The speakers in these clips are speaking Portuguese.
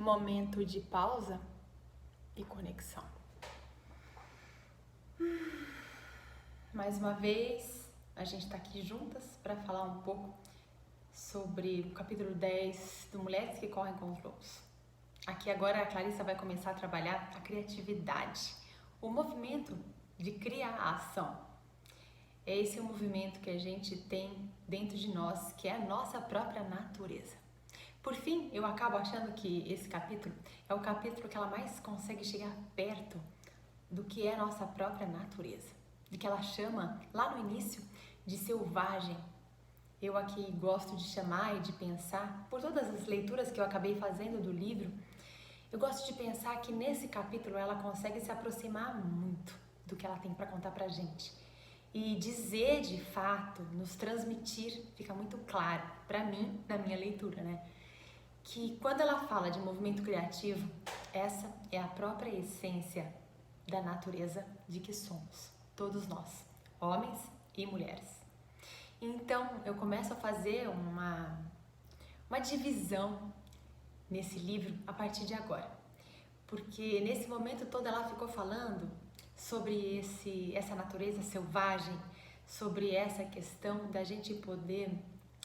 momento de pausa e conexão. Mais uma vez, a gente está aqui juntas para falar um pouco sobre o capítulo 10 do Mulheres que Correm com os Lobos. Aqui agora a Clarissa vai começar a trabalhar a criatividade, o movimento de criar a ação. Esse é o movimento que a gente tem dentro de nós, que é a nossa própria natureza. Por fim, eu acabo achando que esse capítulo é o capítulo que ela mais consegue chegar perto do que é a nossa própria natureza, de que ela chama lá no início de selvagem. Eu aqui gosto de chamar e de pensar, por todas as leituras que eu acabei fazendo do livro, eu gosto de pensar que nesse capítulo ela consegue se aproximar muito do que ela tem para contar pra gente. E dizer de fato, nos transmitir, fica muito claro para mim, na minha leitura, né? Que quando ela fala de movimento criativo, essa é a própria essência da natureza de que somos, todos nós, homens e mulheres. Então eu começo a fazer uma divisão nesse livro a partir de agora, porque nesse momento todo ela ficou falando sobre essa natureza selvagem, sobre essa questão da gente poder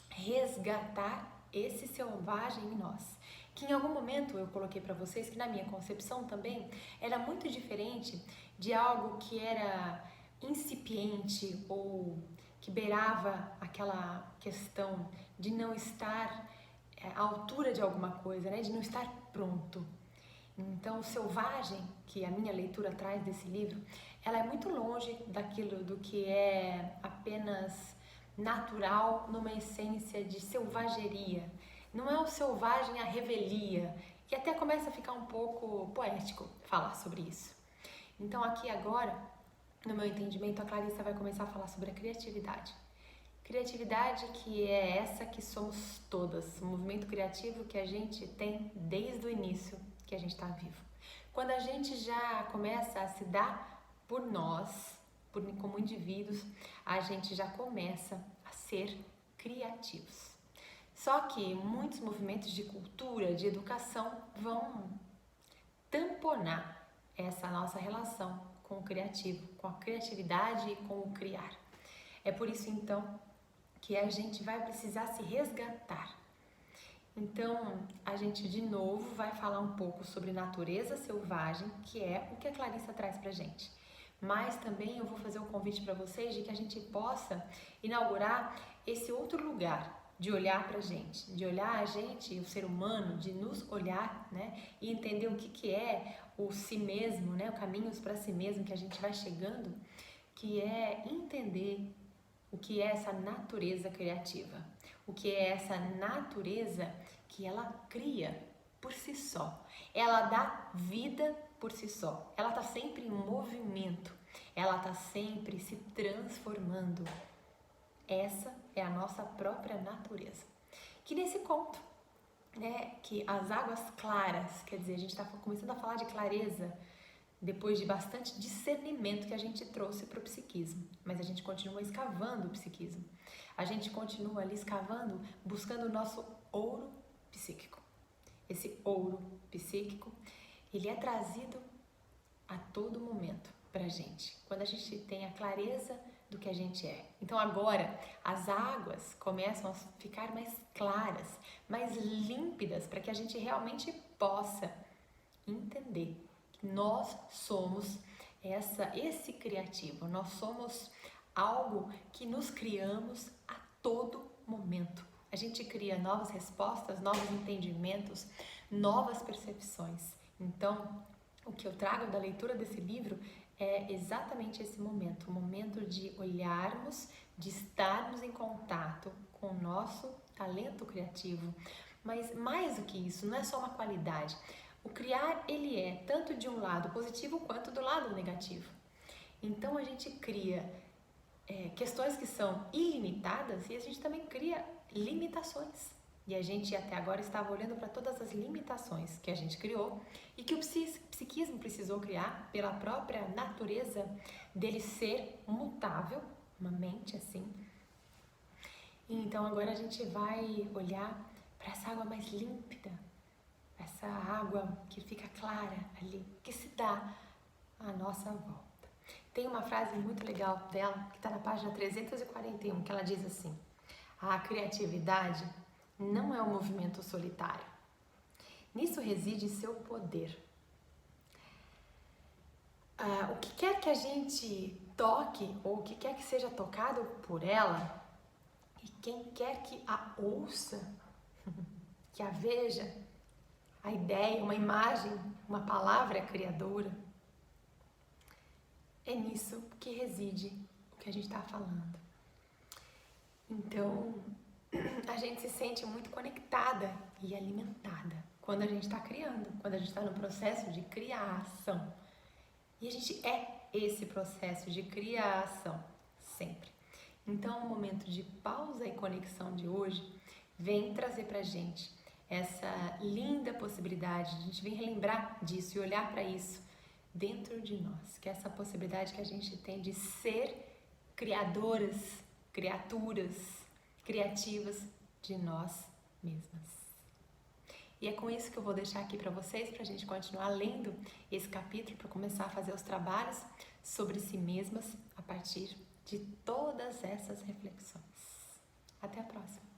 resgatar esse selvagem em nós, que em algum momento eu coloquei para vocês que na minha concepção também era muito diferente de algo que era incipiente ou que beirava aquela questão de não estar à altura de alguma coisa, né? De não estar pronto. Então, o selvagem, que a minha leitura traz desse livro, ela é muito longe daquilo do que é apenas natural numa essência de selvageria. Não é o selvagem a revelia, e até começa a ficar um pouco poético falar sobre isso. Então aqui agora, no meu entendimento, a Clarissa vai começar a falar sobre a criatividade. Criatividade que é essa que somos todas, o movimento criativo que a gente tem desde o início que a gente está vivo. Quando a gente já começa a se dar por nós, como indivíduos, a gente já começa a ser criativos. Só que muitos movimentos de cultura, de educação vão tamponar essa nossa relação com o criativo, com a criatividade e com o criar. É por isso então que a gente vai precisar se resgatar. Então, a gente de novo vai falar um pouco sobre natureza selvagem, que é o que a Clarissa traz pra gente. Mas também eu vou fazer um convite para vocês de que a gente possa inaugurar esse outro lugar de olhar pra gente, de olhar a gente, o ser humano, de nos olhar, né, e entender o que é o si mesmo, né, o caminhos para si mesmo que a gente vai chegando, que é entender o que é essa natureza criativa, o que é essa natureza que ela cria por si só, ela dá vida por si só, ela está sempre em movimento, ela está sempre se transformando. Essa é a nossa própria natureza. Que nesse conto, né, que as águas claras, quer dizer, a gente está começando a falar de clareza depois de bastante discernimento que a gente trouxe para o psiquismo, mas a gente continua escavando o psiquismo. A gente continua ali escavando, buscando o nosso ouro psíquico. Esse ouro psíquico, ele é trazido a todo momento pra gente, quando a gente tem a clareza do que a gente é. Então agora as águas começam a ficar mais claras, mais límpidas, para que a gente realmente possa entender que nós somos esse criativo, nós somos algo que nos criamos a todo momento. A gente cria novas respostas, novos entendimentos, novas percepções. Então, o que eu trago da leitura desse livro é exatamente esse momento, o momento de olharmos, de estarmos em contato com o nosso talento criativo. Mas mais do que isso, não é só uma qualidade. O criar, ele é tanto de um lado positivo quanto do lado negativo. Então a gente cria questões que são ilimitadas e a gente também cria limitações. E a gente até agora estava olhando para todas as limitações que a gente criou e que o psiquismo precisou criar pela própria natureza dele ser mutável, uma mente assim. E então agora a gente vai olhar para essa água mais límpida, essa essa água que fica clara ali, que se dá à nossa volta. Tem uma frase muito legal dela, que está na página 341, que ela diz assim: a criatividade não é um movimento solitário. Nisso reside seu poder. O que quer que a gente toque, ou o que quer que seja tocado por ela, e quem quer que a ouça, que a veja, a ideia, uma imagem, uma palavra criadora, é nisso que reside o que a gente está falando. Então, a gente se sente muito conectada e alimentada quando a gente está criando, quando a gente está no processo de criação. E a gente é esse processo de criação, sempre. Então, o momento de pausa e conexão de hoje vem trazer pra gente essa linda possibilidade, a gente vem relembrar disso e olhar para isso dentro de nós, que é essa possibilidade que a gente tem de ser criadoras, criaturas, criativas de nós mesmas. E é com isso que eu vou deixar aqui para vocês, para a gente continuar lendo esse capítulo, para começar a fazer os trabalhos sobre si mesmas a partir de todas essas reflexões. Até a próxima!